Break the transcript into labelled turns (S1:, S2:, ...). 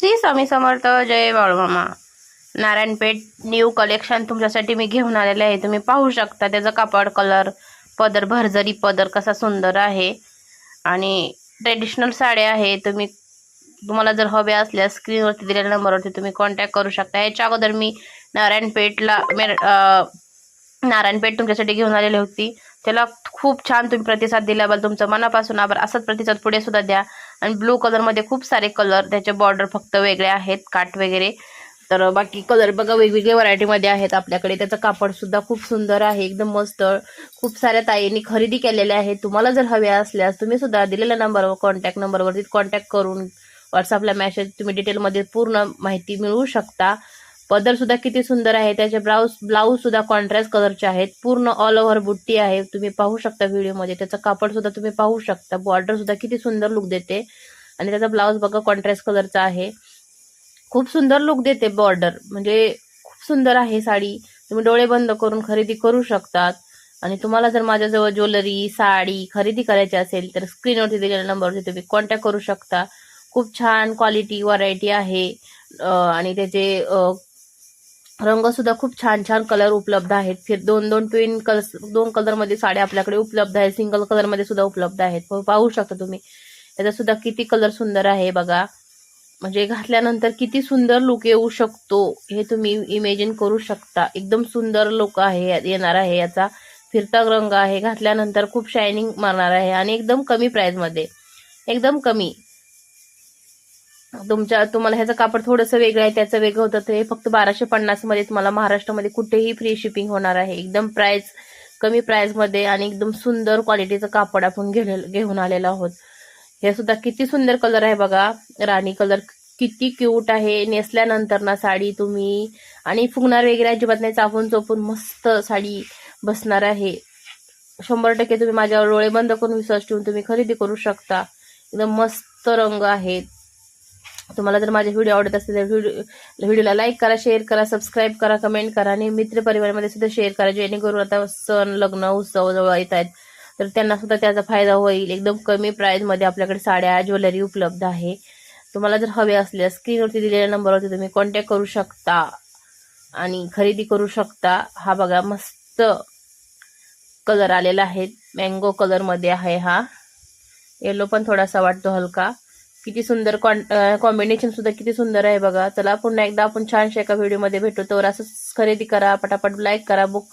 S1: श्री स्वामी समर्थ. जय Balumama. Narayan Peth new collection तुमच्यासाठी मी घेऊन आलेले आहे. तुम्ही पाहू शकता त्याचा कापड, कलर, पदर, भरजरी पदर कसा सुंदर आहे आणि ट्रेडिशनल साड्या आहे. तुम्हाला जर हवे असल्यास स्क्रीनवरती दिलेल्या नंबरवरती तुम्ही कॉन्टॅक्ट करू शकता. याच्या अगोदर मी नारायणपेठ तुमच्यासाठी घेऊन आलेली होती. त्याला खूप छान तुम्ही प्रतिसाद दिल्याबद्दल तुमचं मनापासून आभार. असंच प्रतिसाद पुढे सुद्धा द्या. आणि ब्लू कलरमध्ये खूप सारे कलर, त्याचे बॉर्डर फक्त वेगळे आहेत, काठ वगैरे. तर बाकी कलर बघा वेगवेगळ्या व्हरायटीमध्ये आहेत आपल्याकडे. त्याचं कापड सुद्धा खूप सुंदर आहे, एकदम मस्त. खूप साऱ्या ताईंनी खरेदी केलेल्या आहेत. तुम्हाला जर हवे असल्यास तुम्ही सुद्धा दिलेल्या नंबरवर कॉन्टॅक्ट नंबरवरती कॉन्टॅक्ट करून व्हॉट्सअपला मेसेज तुम्ही डिटेलमध्ये पूर्ण माहिती मिळवू शकता. पदर सुद्धा किती सुंदर आहे. त्याचे ब्लाऊज सुद्धा कॉन्ट्रास्ट कलरचे आहेत. पूर्ण ऑल ओव्हर बुट्टी आहे, तुम्ही पाहू शकता व्हिडिओमध्ये. त्याचं कापड सुद्धा तुम्ही पाहू शकता. बॉर्डर सुद्धा किती सुंदर लुक देते. आणि त्याचा ब्लाऊज बघा कॉन्ट्रास्ट कलरचा आहे, खूप सुंदर लुक देते. बॉर्डर म्हणजे खूप सुंदर आहे साडी. तुम्ही डोळे बंद करून खरेदी करू शकतात. आणि तुम्हाला जर माझ्याजवळ ज्वेलरी, साडी खरेदी करायची असेल तर स्क्रीनवरती दिलेल्या नंबरवरती तुम्ही कॉन्टॅक्ट करू शकता. खूप छान क्वालिटी व्हरायटी आहे. आणि त्याचे रंग सुद्धा खूप छान छान कलर उपलब्ध आहेत. दोन कलर मध्ये साड्या आपल्याकडे उपलब्ध आहेत. सिंगल कलर मध्ये सुद्धा उपलब्ध आहेत. पाहू शकता तुम्ही. याचा सुद्धा किती कलर सुंदर आहे बघा. म्हणजे घातल्यानंतर किती सुंदर लुक येऊ शकतो हे तुम्ही इमेजिन करू शकता. एकदम सुंदर लुक येणार आहे याचा. फिरता रंग आहे, घातल्यानंतर खूप शायनिंग मारणार आहे आणि एकदम कमी प्राइस मध्ये, एकदम कमी. तुम्हाला ह्याचं कापड थोडंसं वेगळं आहे, त्याचं वेगळं होतं. ते फक्त 1250 मध्ये तुम्हाला महाराष्ट्रामध्ये कुठेही फ्री शिपिंग होणार आहे. एकदम कमी प्राइस मध्ये आणि एकदम सुंदर क्वालिटीचं कापड आपण घेऊन आलेलो आहोत. हे सुद्धा किती सुंदर कलर आहे बघा. राणी कलर किती क्यूट आहे. नेसल्यानंतर ना साडी तुम्ही आणि फुगणार वगैरे अजिबात नाही. चापून चोपून मस्त साडी बसणार आहे. 100% तुम्ही माझ्यावर डोळे बंद करून विश्वास ठेवून तुम्ही खरेदी करू शकता. एकदम मस्त रंग आहेत. तुम्हाला जर माझे व्हिडिओ आवडत असतील तर व्हिडिओला लाईक करा, शेअर करा, सबस्क्राईब करा, कमेंट करा आणि मित्रपरिवारामध्ये सुद्धा शेअर करा. जेणेकरून आता सण, लग्न, उत्सव जवळ येत आहेत तर त्यांना सुद्धा त्याचा फायदा होईल. एकदम कमी प्राइस मध्ये आपल्याकडे साड्या, ज्वेलरी उपलब्ध आहे. तुम्हाला जर हवे असल्यास स्क्रीनवरती दिलेल्या नंबरवरती तुम्ही कॉन्टॅक्ट करू शकता आणि खरेदी करू शकता. हा बघा मस्त कलर आलेला आहे, मँगो कलर मध्ये आहे. हा येलो पण थोडासा वाटतो हलका. किती सुंदर कॉम्बिनेशन सुद्धा किती सुंदर आहे बघा. चला पुन्हा एकदा आपण छानशा एका व्हिडिओमध्ये भेटू. तर असंच खरेदी करा, पटापट लाईक करा, बुक करा.